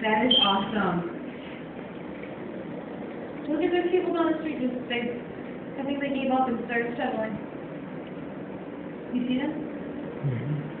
That is awesome. Look at those people down the street. I think they gave up and started shoveling. You see them? Mm-hmm.